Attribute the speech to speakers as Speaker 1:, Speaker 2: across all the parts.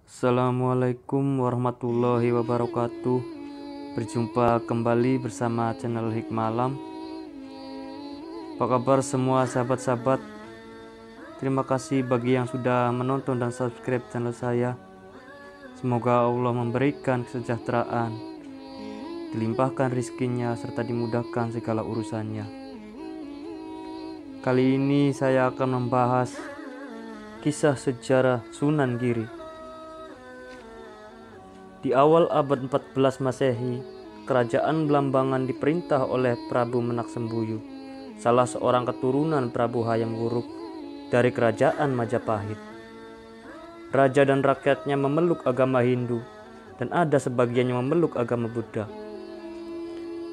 Speaker 1: Assalamualaikum warahmatullahi wabarakatuh. Berjumpa kembali bersama channel Hikmah Alam. Apa kabar semua sahabat-sahabat? Terima kasih bagi yang sudah menonton dan subscribe channel saya. Semoga Allah memberikan kesejahteraan, dilimpahkan rizkinya, serta dimudahkan segala urusannya. Kali ini saya akan membahas kisah sejarah Sunan Giri. Di awal abad 14 Masehi, kerajaan Blambangan diperintah oleh Prabu Menak-Sembuyu, salah seorang keturunan Prabu Hayam Wuruk dari kerajaan Majapahit. Raja dan rakyatnya memeluk agama Hindu, dan ada sebagian yang memeluk agama Buddha.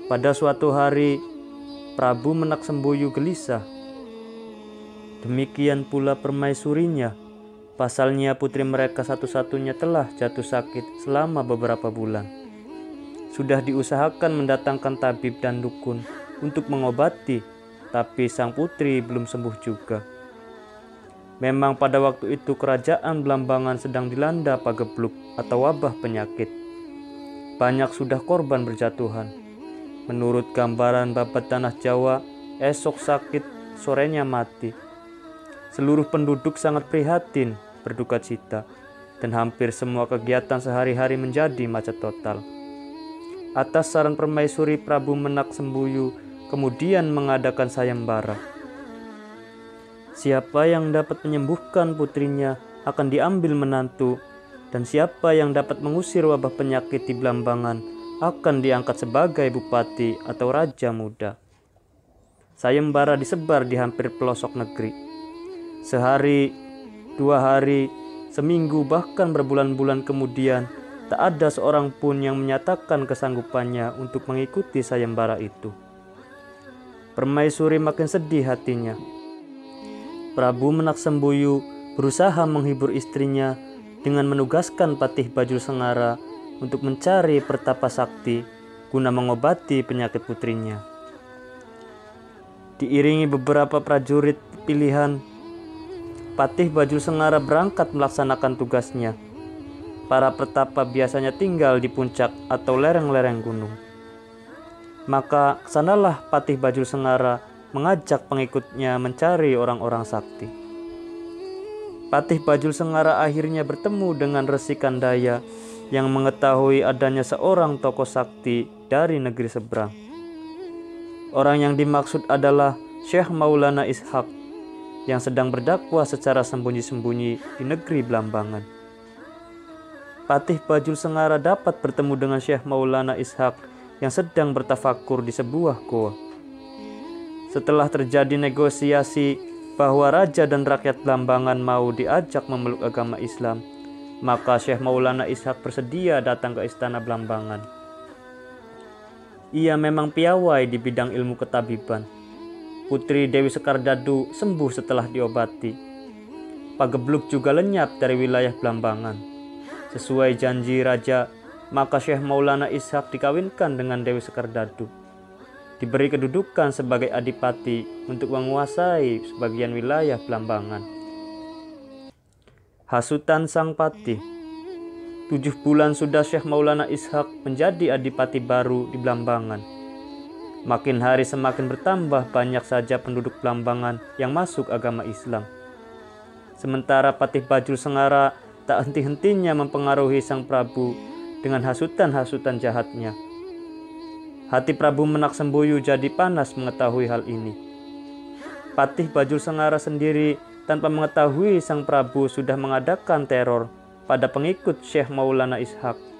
Speaker 1: Pada suatu hari, Prabu Menak-Sembuyu gelisah. Demikian pula permaisurinya. Pasalnya putri mereka satu-satunya telah jatuh sakit selama beberapa bulan. Sudah diusahakan mendatangkan tabib dan dukun untuk mengobati, tapi sang putri belum sembuh juga. Memang pada waktu itu kerajaan Blambangan sedang dilanda pagebluk atau wabah penyakit. Banyak sudah korban berjatuhan. Menurut gambaran babat tanah Jawa, esok sakit, sorenya mati. Seluruh penduduk sangat prihatin, berduka cita, dan hampir semua kegiatan sehari-hari menjadi macet total. Atas saran permaisuri, Prabu Menak-Sembuyu kemudian mengadakan sayembara. Siapa yang dapat menyembuhkan putrinya akan diambil menantu, dan siapa yang dapat mengusir wabah penyakit di Blambangan akan diangkat sebagai bupati atau raja muda. Sayembara disebar di hampir pelosok negeri. Sehari, 2 hari, seminggu, bahkan berbulan-bulan kemudian, tak ada seorang pun yang menyatakan kesanggupannya untuk mengikuti sayembara itu. Permaisuri makin sedih hatinya. Prabu Menak-Sembuyu berusaha menghibur istrinya dengan menugaskan Patih Bajul Sengara untuk mencari pertapa sakti guna mengobati penyakit putrinya. Diiringi beberapa prajurit pilihan, Patih Bajul Sengara berangkat melaksanakan tugasnya. Para pertapa biasanya tinggal di puncak atau lereng-lereng gunung. Maka kesanalah Patih Bajul Sengara mengajak pengikutnya mencari orang-orang sakti. Patih Bajul Sengara akhirnya bertemu dengan Resi Kandaya yang mengetahui adanya seorang tokoh sakti dari negeri seberang. Orang yang dimaksud adalah Syekh Maulana Ishaq yang sedang berdakwah secara sembunyi-sembunyi di negeri Blambangan. Patih Bajul Sengara dapat bertemu dengan Syekh Maulana Ishaq yang sedang bertafakur di sebuah goa. Setelah terjadi negosiasi bahwa raja dan rakyat Blambangan mau diajak memeluk agama Islam, maka Syekh Maulana Ishaq bersedia datang ke istana Blambangan. Ia memang piawai di bidang ilmu ketabiban. Putri Dewi Sekardadu sembuh setelah diobati. Pagebluk juga lenyap dari wilayah Blambangan. Sesuai janji raja, maka Syekh Maulana Ishaq dikawinkan dengan Dewi Sekardadu. Diberi kedudukan sebagai adipati untuk menguasai sebagian wilayah Blambangan. Hasutan sang patih. 7 bulan sudah Syekh Maulana Ishaq menjadi adipati baru di Blambangan. Makin hari semakin bertambah banyak saja penduduk Blambangan yang masuk agama Islam. Sementara Patih Bajul Sengara tak henti-hentinya mempengaruhi sang Prabu dengan hasutan-hasutan jahatnya. Hati Prabu Menak-Sembuyu jadi panas mengetahui hal ini. Patih Bajul Sengara sendiri tanpa mengetahui sang Prabu sudah mengadakan teror pada pengikut Syekh Maulana Ishaq.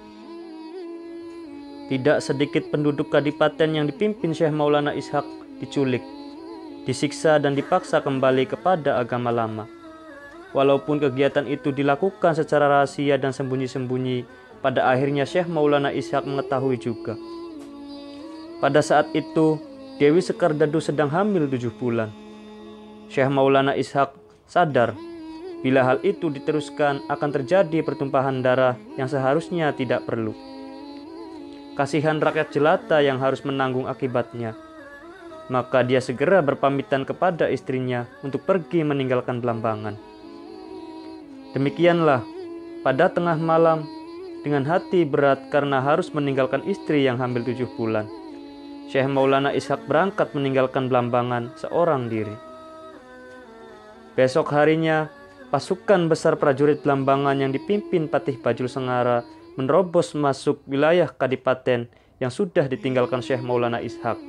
Speaker 1: Tidak sedikit penduduk kadipaten yang dipimpin Syekh Maulana Ishaq diculik, disiksa dan dipaksa kembali kepada agama lama. Walaupun kegiatan itu dilakukan secara rahasia dan sembunyi-sembunyi, pada akhirnya Syekh Maulana Ishaq mengetahui juga. Pada saat itu, Dewi Sekardadu sedang hamil 7 bulan. Syekh Maulana Ishaq sadar bila hal itu diteruskan akan terjadi pertumpahan darah yang seharusnya tidak perlu. Kasihan rakyat jelata yang harus menanggung akibatnya. Maka dia segera berpamitan kepada istrinya untuk pergi meninggalkan Blambangan. Demikianlah Pada tengah malam, dengan hati berat karena harus meninggalkan istri yang hamil 7 bulan, Syekh Maulana Ishaq berangkat meninggalkan Blambangan seorang diri. Besok harinya, pasukan besar prajurit Blambangan yang dipimpin Patih Bajul Sengara menerobos masuk wilayah kadipaten yang sudah ditinggalkan Syekh Maulana Ishaq.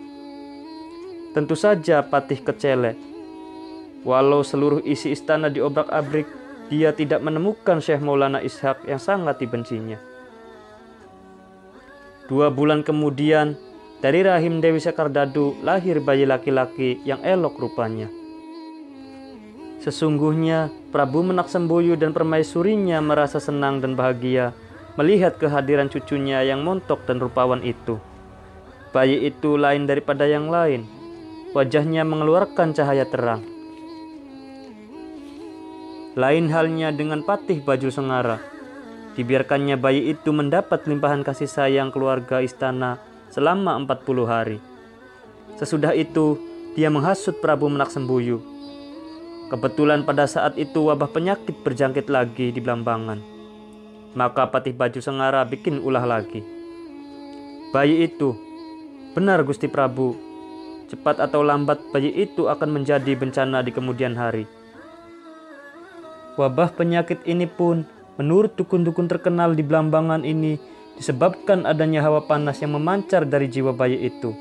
Speaker 1: Tentu saja Patih kecele. Walau seluruh isi istana diobrak-abrik, dia tidak menemukan Syekh Maulana Ishaq yang sangat dibencinya. 2 bulan kemudian, dari rahim Dewi Sekardadu lahir bayi laki-laki yang elok rupanya. Sesungguhnya Prabu Menak-Semboyu dan permaisurinya merasa senang dan bahagia melihat kehadiran cucunya yang montok dan rupawan itu. Bayi itu lain daripada yang lain. Wajahnya mengeluarkan cahaya terang. Lain halnya dengan Patih Bajul Sengara. Dibiarkannya bayi itu mendapat limpahan kasih sayang keluarga istana selama 40 hari. Sesudah itu, dia menghasut Prabu Menak-Semboyu. Kebetulan pada saat itu wabah penyakit berjangkit lagi di Blambangan. Maka Patih Bajul Sengara bikin ulah lagi. Bayi itu, benar Gusti Prabu, cepat atau lambat bayi itu akan menjadi bencana di kemudian hari. Wabah penyakit ini pun, menurut dukun-dukun terkenal di Blambangan ini, disebabkan adanya hawa panas yang memancar dari jiwa bayi itu.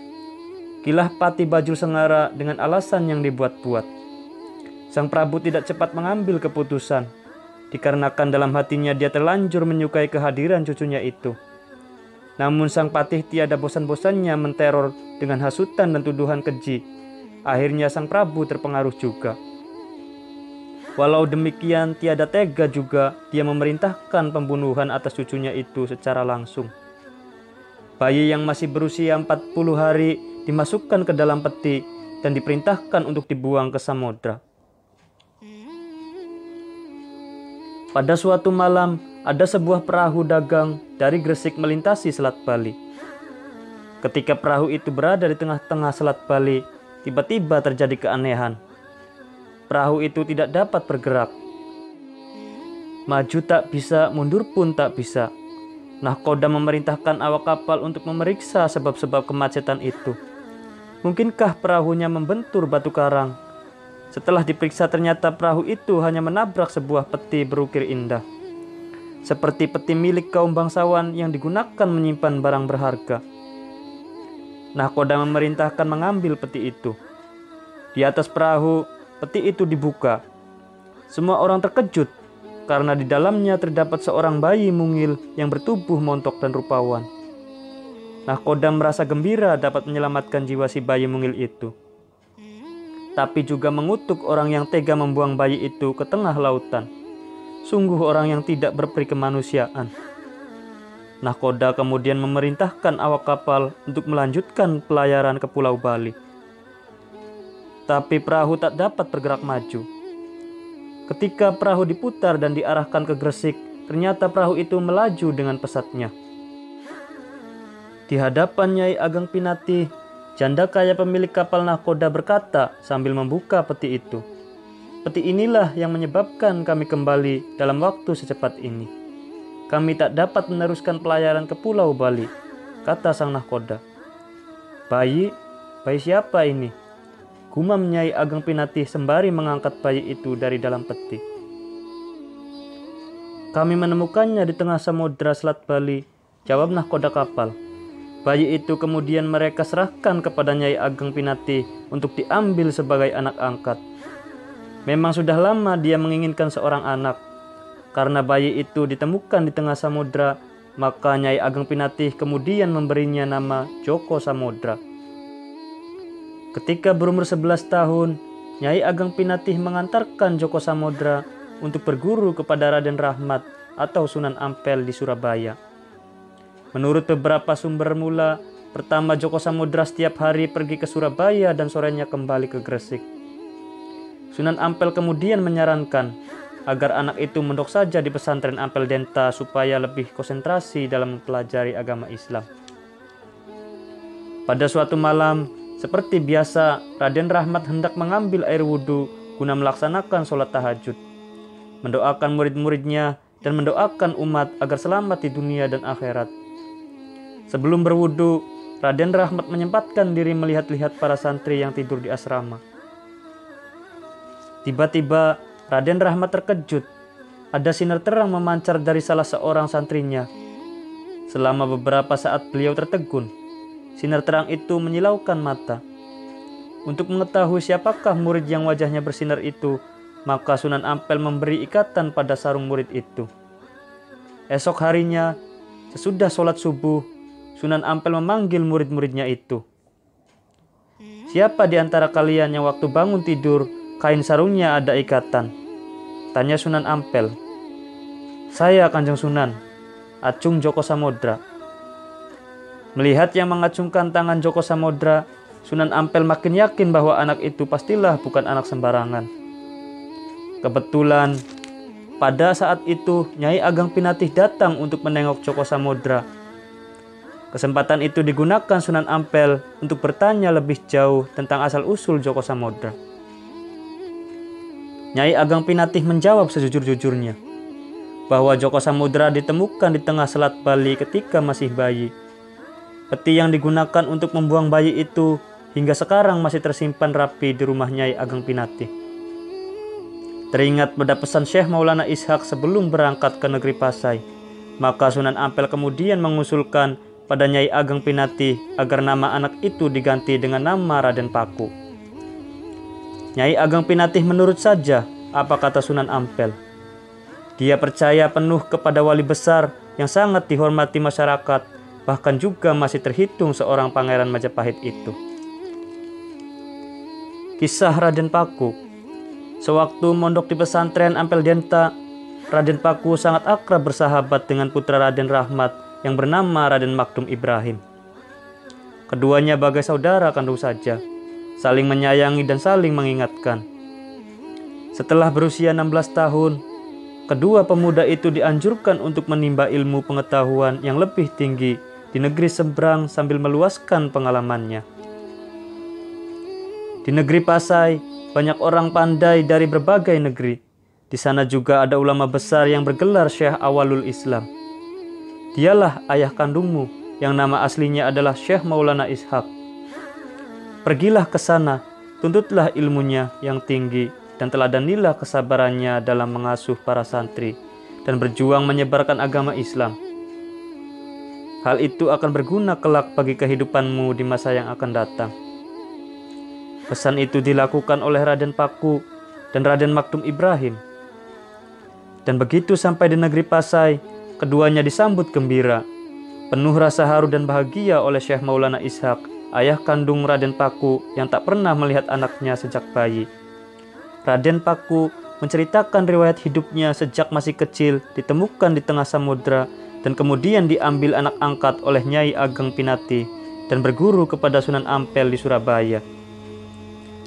Speaker 1: Kilah Patih Bajul Sengara dengan alasan yang dibuat-buat. Sang Prabu tidak cepat mengambil keputusan, dikarenakan dalam hatinya dia terlanjur menyukai kehadiran cucunya itu. Namun sang Patih tiada bosan-bosannya menteror dengan hasutan dan tuduhan keji. Akhirnya sang Prabu terpengaruh juga. Walau demikian, tiada tega juga dia memerintahkan pembunuhan atas cucunya itu secara langsung. Bayi yang masih berusia 40 hari dimasukkan ke dalam peti dan diperintahkan untuk dibuang ke samudra. Pada suatu malam, ada sebuah perahu dagang dari Gresik melintasi Selat Bali. Ketika perahu itu berada di tengah-tengah Selat Bali, tiba-tiba terjadi keanehan. Perahu itu tidak dapat bergerak. Maju tak bisa, mundur pun tak bisa. Nahkoda memerintahkan awak kapal untuk memeriksa sebab-sebab kemacetan itu. Mungkinkah perahunya membentur batu karang? Setelah diperiksa ternyata perahu itu hanya menabrak sebuah peti berukir indah. Seperti peti milik kaum bangsawan yang digunakan menyimpan barang berharga. Nahkoda memerintahkan mengambil peti itu. Di atas perahu, peti itu dibuka. Semua orang terkejut karena di dalamnya terdapat seorang bayi mungil yang bertubuh montok dan rupawan. Nahkoda merasa gembira dapat menyelamatkan jiwa si bayi mungil itu. Tapi juga mengutuk orang yang tega membuang bayi itu ke tengah lautan. Sungguh orang yang tidak berperi kemanusiaan. Nahkoda kemudian memerintahkan awak kapal untuk melanjutkan pelayaran ke Pulau Bali. Tapi perahu tak dapat bergerak maju. Ketika perahu diputar dan diarahkan ke Gresik, ternyata perahu itu melaju dengan pesatnya. Di hadapan Nyai Ageng Pinati, janda kaya pemilik kapal nahkoda berkata sambil membuka peti itu, "Peti inilah yang menyebabkan kami kembali dalam waktu secepat ini. Kami tak dapat meneruskan pelayaran ke Pulau Bali," kata sang nahkoda. Bayi siapa ini?" gumam Nyai Ageng Pinati sembari mengangkat bayi itu dari dalam peti. "Kami menemukannya di tengah samudra Selat Bali," jawab nahkoda kapal. Bayi itu kemudian mereka serahkan kepada Nyai Ageng Pinati untuk diambil sebagai anak angkat. Memang sudah lama dia menginginkan seorang anak. Karena bayi itu ditemukan di tengah samudra, maka Nyai Ageng Pinati kemudian memberinya nama Joko Samudra. Ketika berumur 11 tahun, Nyai Ageng Pinatih mengantarkan Joko Samudra untuk berguru kepada Raden Rahmat atau Sunan Ampel di Surabaya. Menurut beberapa sumber mula, pertama Joko Samudra setiap hari pergi ke Surabaya dan sorenya kembali ke Gresik. Sunan Ampel kemudian menyarankan agar anak itu mondok saja di pesantren Ampel Denta supaya lebih konsentrasi dalam mempelajari agama Islam. Pada suatu malam, seperti biasa, Raden Rahmat hendak mengambil air wudhu guna melaksanakan sholat tahajud. Mendoakan murid-muridnya, dan mendoakan umat agar selamat di dunia dan akhirat. Sebelum berwudu, Raden Rahmat menyempatkan diri melihat-lihat para santri yang tidur di asrama. Tiba-tiba Raden Rahmat terkejut. Ada sinar terang memancar dari salah seorang santrinya. Selama beberapa saat beliau tertegun. Sinar terang itu menyilaukan mata. Untuk mengetahui siapakah murid yang wajahnya bersinar itu, maka Sunan Ampel memberi ikatan pada sarung murid itu. Esok harinya, sesudah sholat subuh, Sunan Ampel memanggil murid-muridnya itu. "Siapa di antara kalian yang waktu bangun tidur, kain sarungnya ada ikatan?" tanya Sunan Ampel. "Saya, Kanjeng Sunan," acung Joko Samodra. Melihat yang mengacungkan tangan Joko Samodra, Sunan Ampel makin yakin bahwa anak itu pastilah bukan anak sembarangan. Kebetulan, pada saat itu Nyai Ageng Pinatih datang untuk menengok Joko Samodra. Kesempatan itu digunakan Sunan Ampel untuk bertanya lebih jauh tentang asal-usul Joko Samodra. Nyai Ageng Pinatih menjawab sejujur-jujurnya bahwa Joko Samodra ditemukan di tengah Selat Bali ketika masih bayi. Peti yang digunakan untuk membuang bayi itu hingga sekarang masih tersimpan rapi di rumah Nyai Ageng Pinatih. Teringat pada pesan Syekh Maulana Ishak sebelum berangkat ke negeri Pasai, maka Sunan Ampel kemudian mengusulkan pada Nyai Ageng Pinatih agar nama anak itu diganti dengan nama Raden Paku. Nyai Ageng Pinatih menurut saja apa kata Sunan Ampel. Dia percaya penuh kepada wali besar yang sangat dihormati masyarakat, bahkan juga masih terhitung seorang pangeran Majapahit itu. Kisah Raden Paku. Sewaktu mondok di pesantren Ampel Denta, Raden Paku sangat akrab bersahabat dengan putra Raden Rahmat yang bernama Raden Makdum Ibrahim. Keduanya bagai saudara kandung saja, saling menyayangi dan saling mengingatkan. Setelah berusia 16 tahun, kedua pemuda itu dianjurkan untuk menimba ilmu pengetahuan yang lebih tinggi di negeri seberang sambil meluaskan pengalamannya. Di negeri Pasai, banyak orang pandai dari berbagai negeri. Di sana juga ada ulama besar yang bergelar Syekh Awalul Islam. Dialah ayah kandungmu yang nama aslinya adalah Syekh Maulana Ishak. Pergilah ke sana, tuntutlah ilmunya yang tinggi dan teladanilah kesabarannya dalam mengasuh para santri dan berjuang menyebarkan agama Islam. Hal itu akan berguna kelak bagi kehidupanmu di masa yang akan datang. Pesan itu dilakukan oleh Raden Paku dan Raden Makdum Ibrahim. Dan begitu sampai di negeri Pasai, keduanya disambut gembira, penuh rasa haru dan bahagia oleh Syekh Maulana Ishak, ayah kandung Raden Paku yang tak pernah melihat anaknya sejak bayi. Raden Paku menceritakan riwayat hidupnya sejak masih kecil, ditemukan di tengah samudra, dan kemudian diambil anak angkat oleh Nyai Ageng Pinatih dan berguru kepada Sunan Ampel di Surabaya.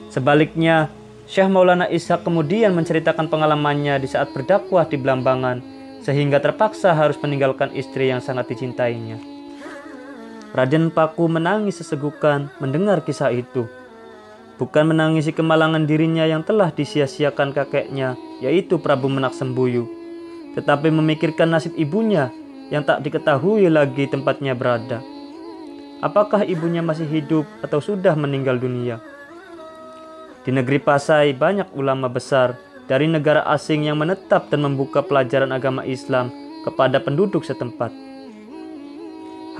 Speaker 1: Sebaliknya, Syekh Maulana Ishak kemudian menceritakan pengalamannya di saat berdakwah di Blambangan, sehingga terpaksa harus meninggalkan istri yang sangat dicintainya. Raden Paku menangis sesegukan mendengar kisah itu. Bukan menangisi kemalangan dirinya yang telah disia-siakan kakeknya, yaitu Prabu Menak Sembuyu, tetapi memikirkan nasib ibunya yang tak diketahui lagi tempatnya berada. Apakah ibunya masih hidup atau sudah meninggal dunia? Di negeri Pasai banyak ulama besar dari negara asing yang menetap dan membuka pelajaran agama Islam kepada penduduk setempat.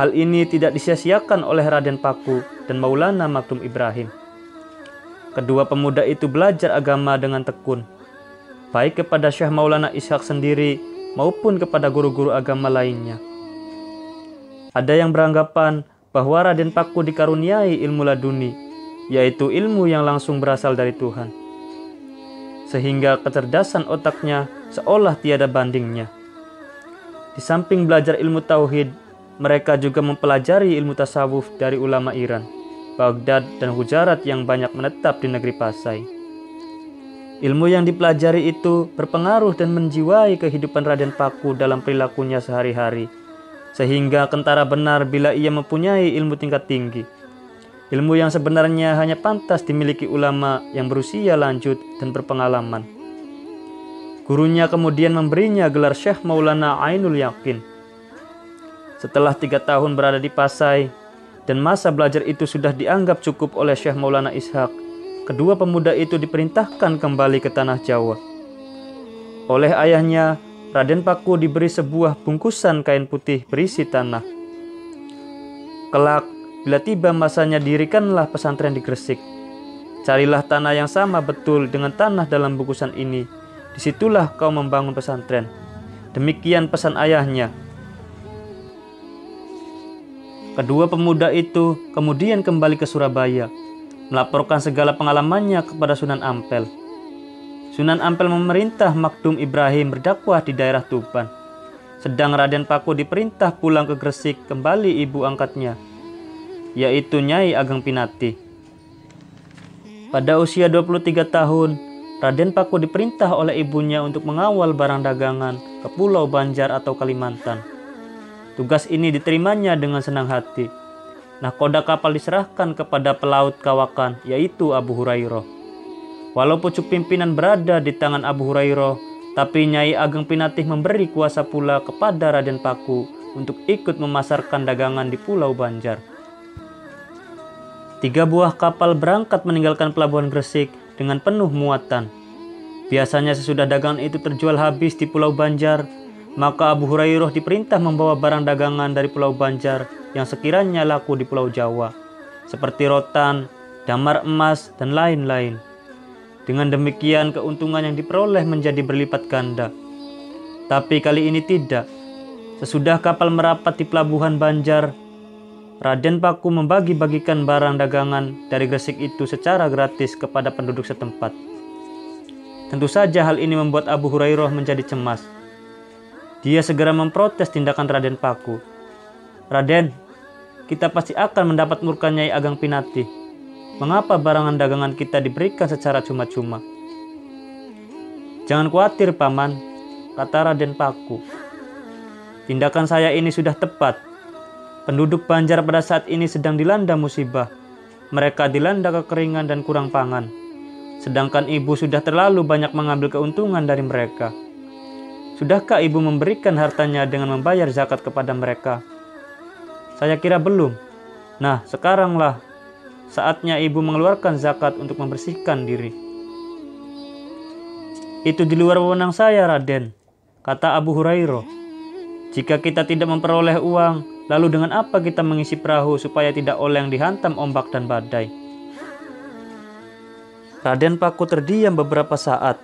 Speaker 1: Hal ini tidak disia-siakan oleh Raden Paku dan Maulana Makdum Ibrahim. Kedua pemuda itu belajar agama dengan tekun, baik kepada Syekh Maulana Ishak sendiri maupun kepada guru-guru agama lainnya. Ada yang beranggapan bahwa Raden Paku dikaruniai ilmu laduni, yaitu ilmu yang langsung berasal dari Tuhan, sehingga kecerdasan otaknya seolah tiada bandingnya. Di samping belajar ilmu tauhid, mereka juga mempelajari ilmu tasawuf dari ulama Iran, Baghdad, dan Gujarat yang banyak menetap di negeri Pasai. Ilmu yang dipelajari itu berpengaruh dan menjiwai kehidupan Raden Paku dalam perilakunya sehari-hari, sehingga kentara benar bila ia mempunyai ilmu tingkat tinggi. Ilmu yang sebenarnya hanya pantas dimiliki ulama yang berusia lanjut dan berpengalaman. Gurunya kemudian memberinya gelar Syekh Maulana Ainul Yakin. Setelah 3 tahun berada di Pasai dan masa belajar itu sudah dianggap cukup oleh Syekh Maulana Ishak, kedua pemuda itu diperintahkan kembali ke tanah Jawa. Oleh ayahnya, Raden Paku diberi sebuah bungkusan kain putih berisi tanah. Kelak, bila tiba masanya dirikanlah pesantren di Gresik. Carilah tanah yang sama betul dengan tanah dalam bungkusan ini. Disitulah kau membangun pesantren. Demikian pesan ayahnya. Kedua pemuda itu kemudian kembali ke Surabaya, melaporkan segala pengalamannya kepada Sunan Ampel. Sunan Ampel memerintah Makdum Ibrahim berdakwah di daerah Tuban. Sedang Raden Paku diperintah pulang ke Gresik kembali ibu angkatnya, yaitu Nyai Ageng Pinati. Pada usia 23 tahun, Raden Paku diperintah oleh ibunya untuk mengawal barang dagangan ke Pulau Banjar atau Kalimantan. Tugas ini diterimanya dengan senang hati. Nahkoda kapal diserahkan kepada pelaut kawakan, yaitu Abu Hurairah. Walau pucuk pimpinan berada di tangan Abu Hurairah, tapi Nyai Ageng Pinatih memberi kuasa pula kepada Raden Paku untuk ikut memasarkan dagangan di Pulau Banjar. 3 buah kapal berangkat meninggalkan pelabuhan Gresik dengan penuh muatan. Biasanya sesudah dagangan itu terjual habis di Pulau Banjar, maka Abu Hurairah diperintah membawa barang dagangan dari Pulau Banjar yang sekiranya laku di Pulau Jawa, seperti rotan, damar emas, dan lain-lain. Dengan demikian keuntungan yang diperoleh menjadi berlipat ganda. Tapi kali ini tidak. Sesudah kapal merapat di pelabuhan Banjar, Raden Paku membagi-bagikan barang dagangan dari Gresik itu secara gratis kepada penduduk setempat. Tentu saja hal ini membuat Abu Hurairah menjadi cemas. Dia segera memprotes tindakan Raden Paku. "Raden, kita pasti akan mendapat murka Nyai Ageng Pinatih. Mengapa barangan dagangan kita diberikan secara cuma-cuma?" "Jangan khawatir, Paman," kata Raden Paku. "Tindakan saya ini sudah tepat. Penduduk Banjar pada saat ini sedang dilanda musibah. Mereka dilanda kekeringan dan kurang pangan. Sedangkan ibu sudah terlalu banyak mengambil keuntungan dari mereka. Sudahkah ibu memberikan hartanya dengan membayar zakat kepada mereka? Saya kira belum. Nah, sekaranglah saatnya ibu mengeluarkan zakat untuk membersihkan diri." "Itu di luar wewenang saya, Raden," kata Abu Hurairah. "Jika kita tidak memperoleh uang, lalu dengan apa kita mengisi perahu supaya tidak oleng dihantam ombak dan badai?" Raden Paku terdiam beberapa saat.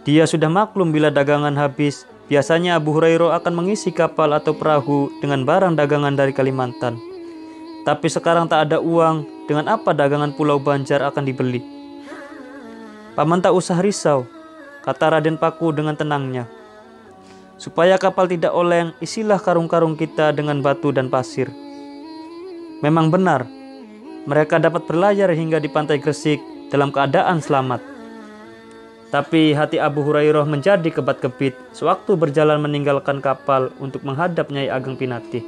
Speaker 1: Dia sudah maklum bila dagangan habis, biasanya Abu Hurairah akan mengisi kapal atau perahu dengan barang dagangan dari Kalimantan. Tapi sekarang tak ada uang, dengan apa dagangan Pulau Banjar akan dibeli? "Paman tak usah risau," kata Raden Paku dengan tenangnya. "Supaya kapal tidak oleng, isilah karung-karung kita dengan batu dan pasir." Memang benar, mereka dapat berlayar hingga di pantai Gresik dalam keadaan selamat. Tapi hati Abu Hurairah menjadi kebat-kebit sewaktu berjalan meninggalkan kapal untuk menghadap Nyai Ageng Pinatih.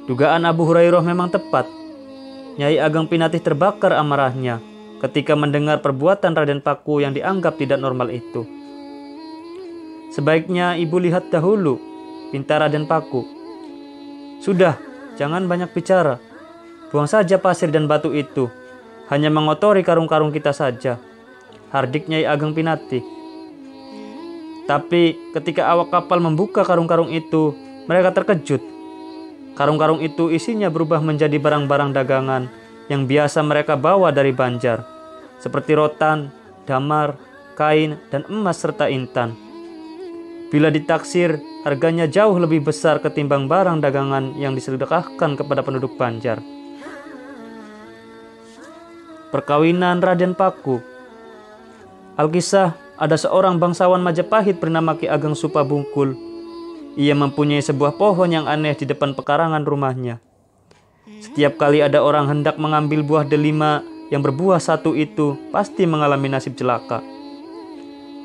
Speaker 1: Dugaan Abu Hurairah memang tepat. Nyai Ageng Pinatih terbakar amarahnya ketika mendengar perbuatan Raden Paku yang dianggap tidak normal itu. "Sebaiknya ibu lihat dahulu," pinta Raden Paku. "Sudah, jangan banyak bicara. Buang saja pasir dan batu itu. Hanya mengotori karung-karung kita saja," hardik Nyai Ageng Pinatih. Tapi ketika awak kapal membuka karung-karung itu, mereka terkejut. Karung-karung itu isinya berubah menjadi barang-barang dagangan yang biasa mereka bawa dari Banjar, seperti rotan, damar, kain, dan emas serta intan. Bila ditaksir, harganya jauh lebih besar ketimbang barang dagangan yang disedekahkan kepada penduduk Banjar. Perkawinan Raden Paku. Alkisah, ada seorang bangsawan Majapahit bernama Ki Ageng Supabungkul. Ia mempunyai sebuah pohon yang aneh di depan pekarangan rumahnya. Setiap kali ada orang hendak mengambil buah delima yang berbuah satu itu, pasti mengalami nasib celaka.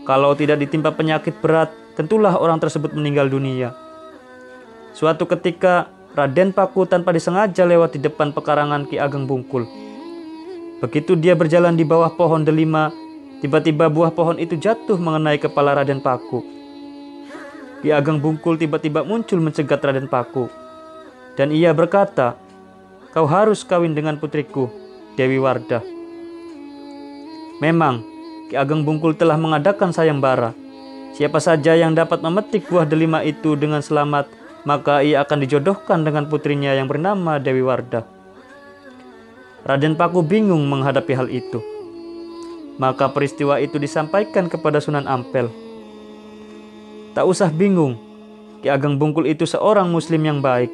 Speaker 1: Kalau tidak ditimpa penyakit berat, tentulah orang tersebut meninggal dunia. Suatu ketika, Raden Paku tanpa disengaja lewat di depan pekarangan Ki Ageng Bungkul. Begitu dia berjalan di bawah pohon delima, Tiba-tiba buah pohon itu jatuh mengenai kepala Raden Paku. Ki Ageng Bungkul tiba-tiba muncul mencegat Raden Paku. Dan ia berkata, "Kau harus kawin dengan putriku, Dewi Wardah." Memang, Ki Ageng Bungkul telah mengadakan sayembara. Siapa saja yang dapat memetik buah delima itu dengan selamat, maka ia akan dijodohkan dengan putrinya yang bernama Dewi Wardah. Raden Paku bingung menghadapi hal itu. Maka peristiwa itu disampaikan kepada Sunan Ampel. "Tak usah bingung, Ki Ageng Bungkul itu seorang muslim yang baik.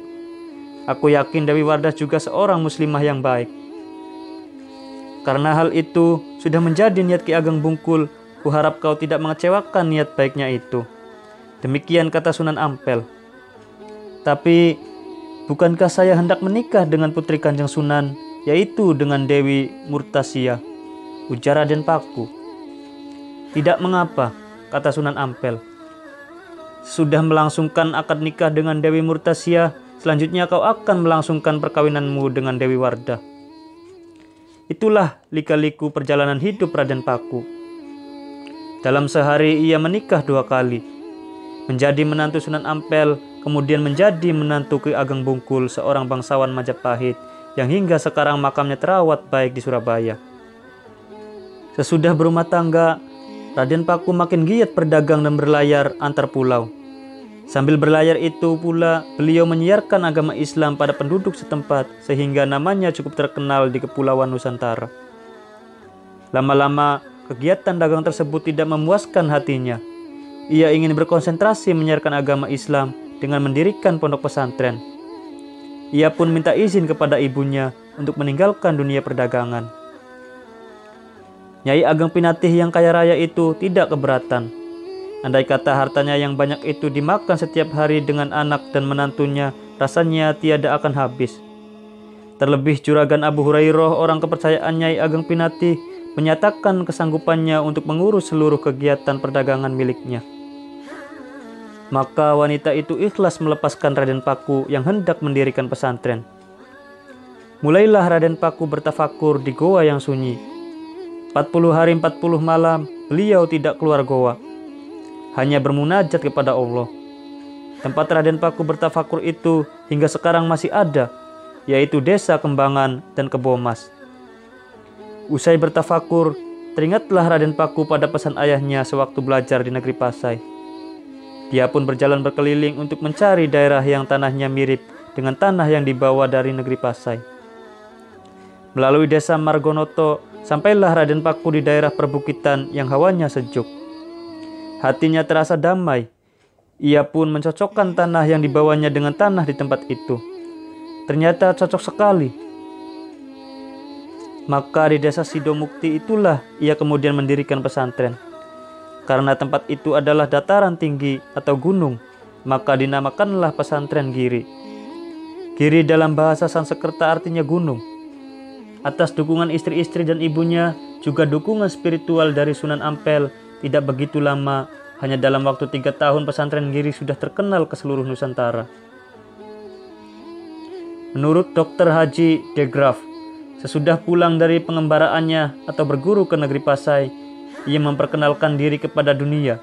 Speaker 1: Aku yakin Dewi Wardah juga seorang muslimah yang baik. Karena hal itu sudah menjadi niat Ki Ageng Bungkul, kuharap kau tidak mengecewakan niat baiknya itu." Demikian kata Sunan Ampel. "Tapi, bukankah saya hendak menikah dengan putri Kanjeng Sunan, yaitu dengan Dewi Murtasia?" ujar Raden Paku. "Tidak mengapa," kata Sunan Ampel. "Sudah melangsungkan akad nikah dengan Dewi Murtasia, selanjutnya kau akan melangsungkan perkawinanmu dengan Dewi Wardah." Itulah lika-liku perjalanan hidup Raden Paku. Dalam sehari ia menikah 2 kali. Menjadi menantu Sunan Ampel, kemudian menjadi menantu Ki Ageng Bungkul, seorang bangsawan Majapahit yang hingga sekarang makamnya terawat baik di Surabaya. Sesudah berumah tangga, Raden Paku makin giat berdagang dan berlayar antar pulau. Sambil berlayar itu pula, beliau menyiarkan agama Islam pada penduduk setempat sehingga namanya cukup terkenal di Kepulauan Nusantara. Lama-lama, kegiatan dagang tersebut tidak memuaskan hatinya. Ia ingin berkonsentrasi menyiarkan agama Islam dengan mendirikan pondok pesantren. Ia pun minta izin kepada ibunya untuk meninggalkan dunia perdagangan. Nyai Ageng Pinatih yang kaya raya itu tidak keberatan. Andai kata hartanya yang banyak itu dimakan setiap hari dengan anak dan menantunya, rasanya tiada akan habis. Terlebih Juragan Abu Hurairah, orang kepercayaan Nyai Ageng Pinatih, menyatakan kesanggupannya untuk mengurus seluruh kegiatan perdagangan miliknya. Maka wanita itu ikhlas melepaskan Raden Paku yang hendak mendirikan pesantren. Mulailah Raden Paku bertafakur di goa yang sunyi. 40 hari 40 malam beliau tidak keluar goa, hanya bermunajat kepada Allah. Tempat Raden Paku bertafakur itu hingga sekarang masih ada, yaitu Desa Kembangan dan Kebomas. Usai bertafakur, teringatlah Raden Paku pada pesan ayahnya sewaktu belajar di negeri Pasai. Dia pun berjalan berkeliling untuk mencari daerah yang tanahnya mirip dengan tanah yang dibawa dari negeri Pasai. Melalui desa Margonoto, sampailah Raden Paku di daerah perbukitan yang hawanya sejuk. Hatinya terasa damai. Ia pun mencocokkan tanah yang dibawanya dengan tanah di tempat itu. Ternyata cocok sekali. Maka di desa Sidomukti itulah ia kemudian mendirikan pesantren. Karena tempat itu adalah dataran tinggi atau gunung, maka dinamakanlah pesantren Giri. Giri dalam bahasa Sanskerta artinya gunung. Atas dukungan istri-istri dan ibunya, juga dukungan spiritual dari Sunan Ampel, tidak begitu lama, hanya dalam waktu 3 tahun pesantren Giri sudah terkenal ke seluruh Nusantara. Menurut Dr. Haji de Graaf, sesudah pulang dari pengembaraannya atau berguru ke negeri Pasai, ia memperkenalkan diri kepada dunia.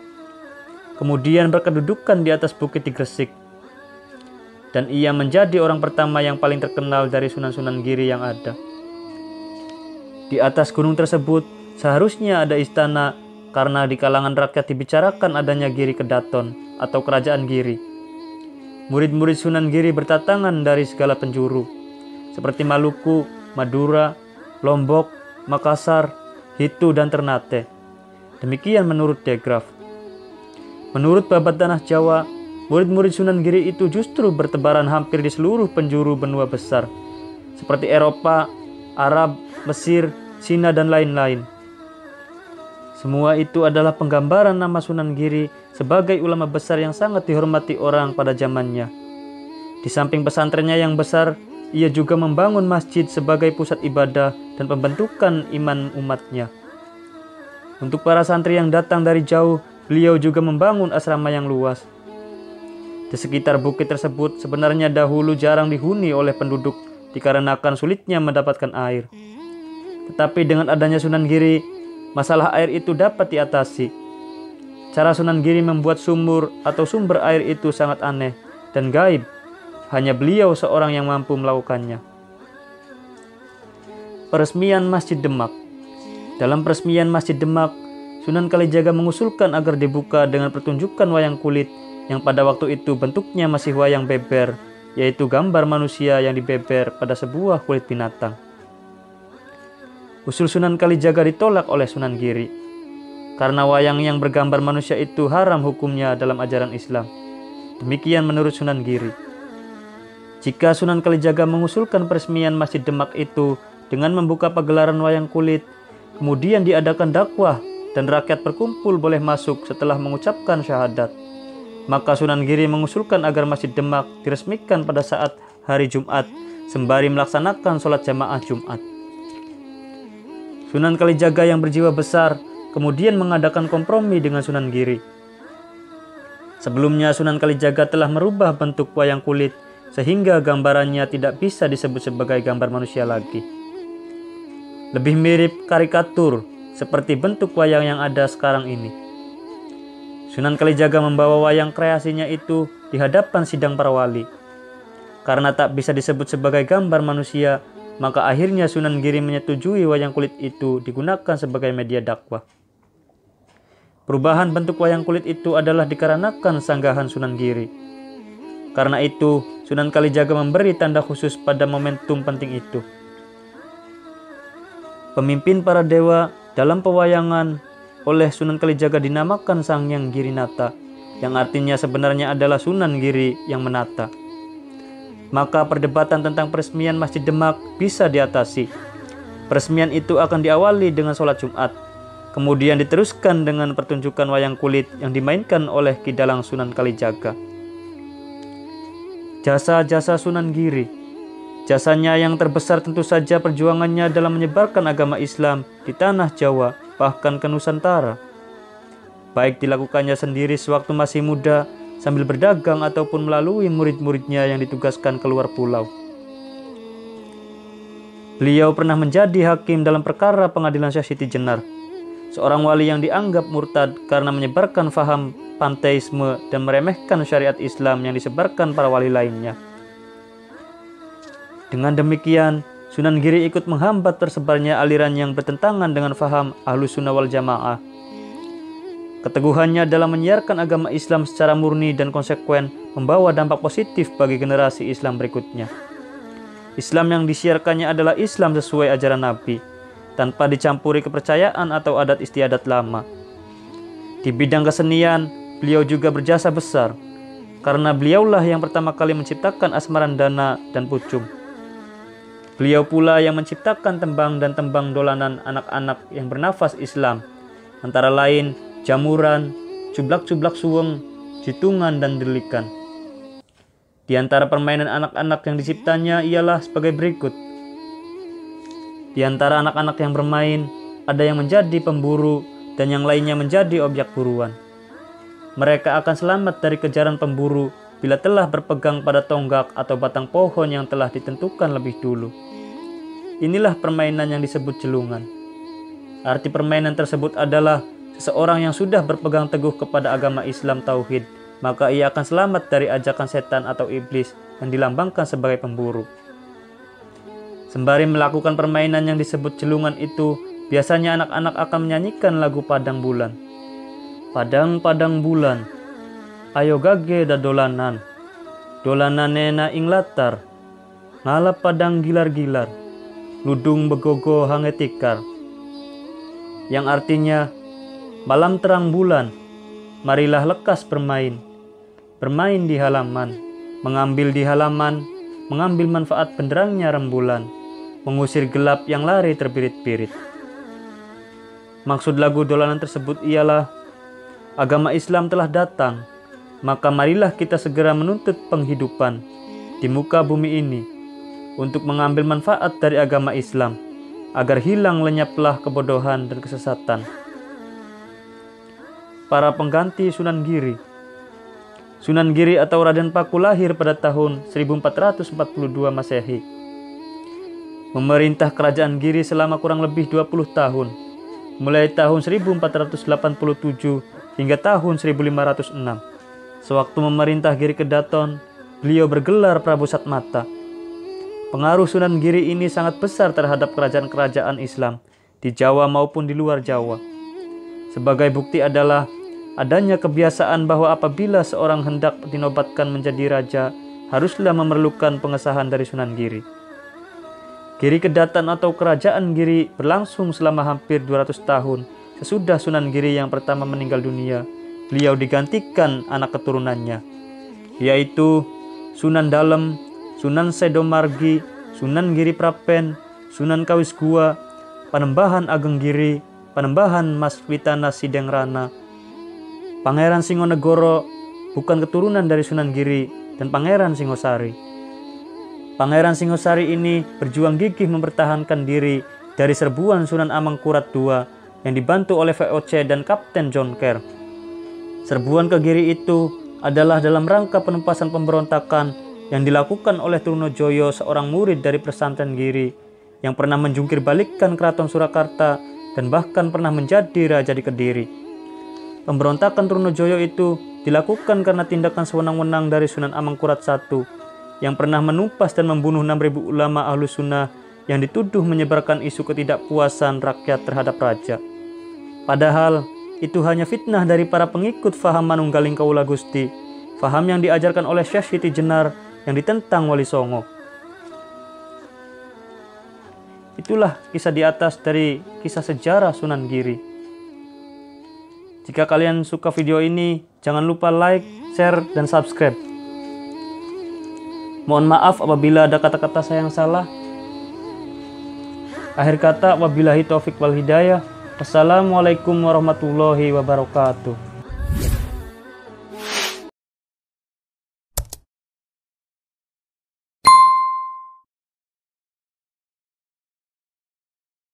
Speaker 1: Kemudian berkedudukan di atas bukit di Gresik. Dan ia menjadi orang pertama yang paling terkenal dari Sunan-Sunan Giri yang ada. Di atas gunung tersebut seharusnya ada istana, karena di kalangan rakyat dibicarakan adanya Giri Kedaton atau kerajaan Giri. Murid-murid Sunan Giri berdatangan dari segala penjuru, seperti Maluku, Madura, Lombok, Makassar, Hitu, dan Ternate. Demikian menurut de Graaf. Menurut babat tanah Jawa, murid-murid Sunan Giri itu justru bertebaran hampir di seluruh penjuru benua besar, seperti Eropa, Arab, Mesir, Cina, dan lain-lain. Semua itu adalah penggambaran nama Sunan Giri sebagai ulama besar yang sangat dihormati orang pada zamannya. Di samping pesantrennya yang besar, ia juga membangun masjid sebagai pusat ibadah dan pembentukan iman umatnya. Untuk para santri yang datang dari jauh, beliau juga membangun asrama yang luas. Di sekitar bukit tersebut sebenarnya dahulu jarang dihuni oleh penduduk dikarenakan sulitnya mendapatkan air. Tetapi dengan adanya Sunan Giri, masalah air itu dapat diatasi. Cara Sunan Giri membuat sumur atau sumber air itu sangat aneh dan gaib. Hanya beliau seorang yang mampu melakukannya. Peresmian Masjid Demak. Dalam peresmian Masjid Demak, Sunan Kalijaga mengusulkan agar dibuka dengan pertunjukan wayang kulit yang pada waktu itu bentuknya masih wayang beber, yaitu gambar manusia yang dibeber pada sebuah kulit binatang. Usul Sunan Kalijaga ditolak oleh Sunan Giri, karena wayang yang bergambar manusia itu haram hukumnya dalam ajaran Islam. Demikian menurut Sunan Giri. Jika Sunan Kalijaga mengusulkan peresmian Masjid Demak itu dengan membuka pagelaran wayang kulit, kemudian diadakan dakwah dan rakyat berkumpul boleh masuk setelah mengucapkan syahadat, maka Sunan Giri mengusulkan agar Masjid Demak diresmikan pada saat hari Jumat sembari melaksanakan sholat jamaah Jumat. Sunan Kalijaga yang berjiwa besar kemudian mengadakan kompromi dengan Sunan Giri. Sebelumnya Sunan Kalijaga telah merubah bentuk wayang kulit sehingga gambarannya tidak bisa disebut sebagai gambar manusia lagi. Lebih mirip karikatur seperti bentuk wayang yang ada sekarang ini. Sunan Kalijaga membawa wayang kreasinya itu di hadapan sidang para wali. Karena tak bisa disebut sebagai gambar manusia, maka akhirnya Sunan Giri menyetujui wayang kulit itu digunakan sebagai media dakwah. Perubahan bentuk wayang kulit itu adalah dikarenakan sanggahan Sunan Giri. Karena itu, Sunan Kalijaga memberi tanda khusus pada momentum penting itu. Pemimpin para dewa dalam pewayangan oleh Sunan Kalijaga dinamakan Sang Hyang Girinata, yang artinya sebenarnya adalah Sunan Giri yang menata. Maka perdebatan tentang peresmian Masjid Demak bisa diatasi. Peresmian itu akan diawali dengan sholat Jumat, kemudian diteruskan dengan pertunjukan wayang kulit yang dimainkan oleh Ki Dalang Sunan Kalijaga. Jasa-jasa Sunan Giri. Jasanya yang terbesar tentu saja perjuangannya dalam menyebarkan agama Islam di tanah Jawa, bahkan ke Nusantara. Baik dilakukannya sendiri sewaktu masih muda, sambil berdagang ataupun melalui murid-muridnya yang ditugaskan keluar pulau. Beliau pernah menjadi hakim dalam perkara pengadilan Syekh Siti Jenar, seorang wali yang dianggap murtad karena menyebarkan faham panteisme dan meremehkan syariat Islam yang disebarkan para wali lainnya. Dengan demikian, Sunan Giri ikut menghambat tersebarnya aliran yang bertentangan dengan faham Ahlus Sunnah wal Jamaah. Keteguhannya dalam menyiarkan agama Islam secara murni dan konsekuen membawa dampak positif bagi generasi Islam berikutnya. Islam yang disiarkannya adalah Islam sesuai ajaran Nabi, tanpa dicampuri kepercayaan atau adat istiadat lama. Di bidang kesenian, beliau juga berjasa besar, karena beliaulah yang pertama kali menciptakan Asmarandana dan Pucung. Beliau pula yang menciptakan tembang dan tembang dolanan anak-anak yang bernafas Islam, antara lain jamuran, cublak-cublak suweng, jitungan, dan delikan. Di antara permainan anak-anak yang diciptanya ialah sebagai berikut. Di antara anak-anak yang bermain, ada yang menjadi pemburu dan yang lainnya menjadi objek buruan. Mereka akan selamat dari kejaran pemburu bila telah berpegang pada tonggak atau batang pohon yang telah ditentukan lebih dulu. Inilah permainan yang disebut celungan. Arti permainan tersebut adalah seseorang yang sudah berpegang teguh kepada agama Islam Tauhid, maka ia akan selamat dari ajakan setan atau iblis yang dilambangkan sebagai pemburu. Sembari melakukan permainan yang disebut celungan itu, biasanya anak-anak akan menyanyikan lagu Padang Bulan. Padang-padang bulan, ayo gage da dolanan, dolananena ing latar, ngalap padang gilar-gilar, ludung begogo hangetikar. Yang artinya, malam terang bulan, marilah lekas bermain. Bermain di halaman, mengambil di halaman, mengambil manfaat benderangnya rembulan, mengusir gelap yang lari terbirit-birit. Maksud lagu dolanan tersebut ialah, agama Islam telah datang, maka marilah kita segera menuntut penghidupan di muka bumi ini untuk mengambil manfaat dari agama Islam, agar hilang lenyaplah kebodohan dan kesesatan. Para pengganti Sunan Giri. Sunan Giri atau Raden Paku lahir pada tahun 1442 Masehi. Memerintah kerajaan Giri selama kurang lebih 20 tahun. mulai tahun 1487 hingga tahun 1506. Sewaktu memerintah Giri Kedaton, beliau bergelar Prabu Satmata. Pengaruh Sunan Giri ini sangat besar terhadap kerajaan-kerajaan Islam di Jawa maupun di luar Jawa. Sebagai bukti adalah adanya kebiasaan bahwa apabila seorang hendak dinobatkan menjadi raja, haruslah memerlukan pengesahan dari Sunan Giri. Giri Kedaton atau Kerajaan Giri berlangsung selama hampir 200 tahun. Sesudah Sunan Giri yang pertama meninggal dunia, beliau digantikan anak keturunannya, yaitu Sunan Dalem, Sunan Sedomargi, Sunan Giri Prapen, Sunan Kawisgua, Panembahan Ageng Giri, Panembahan Mas Witana Sidengrana, Pangeran Singonegoro, bukan keturunan dari Sunan Giri, dan Pangeran Singosari. Pangeran Singosari ini berjuang gigih mempertahankan diri dari serbuan Sunan Amangkurat II yang dibantu oleh VOC dan Kapten John Kerr. Serbuan ke Giri itu adalah dalam rangka penumpasan pemberontakan yang dilakukan oleh Trunojoyo, seorang murid dari pesantren Giri yang pernah menjungkir balikkan Keraton Surakarta dan bahkan pernah menjadi raja di Kediri. Pemberontakan Trunojoyo itu dilakukan karena tindakan sewenang-wenang dari Sunan Amangkurat I yang pernah menumpas dan membunuh 6.000 ulama Ahlus Sunnah yang dituduh menyebarkan isu ketidakpuasan rakyat terhadap raja. Padahal itu hanya fitnah dari para pengikut faham Manunggaling Kawula Gusti, faham yang diajarkan oleh Syekh Siti Jenar yang ditentang Wali Songo. Itulah kisah di atas dari kisah sejarah Sunan Giri. Jika kalian suka video ini, jangan lupa like, share, dan subscribe. Mohon maaf apabila ada kata-kata saya yang salah. Akhir kata, wabillahi taufik wal hidayah. Wassalamualaikum warahmatullahi wabarakatuh.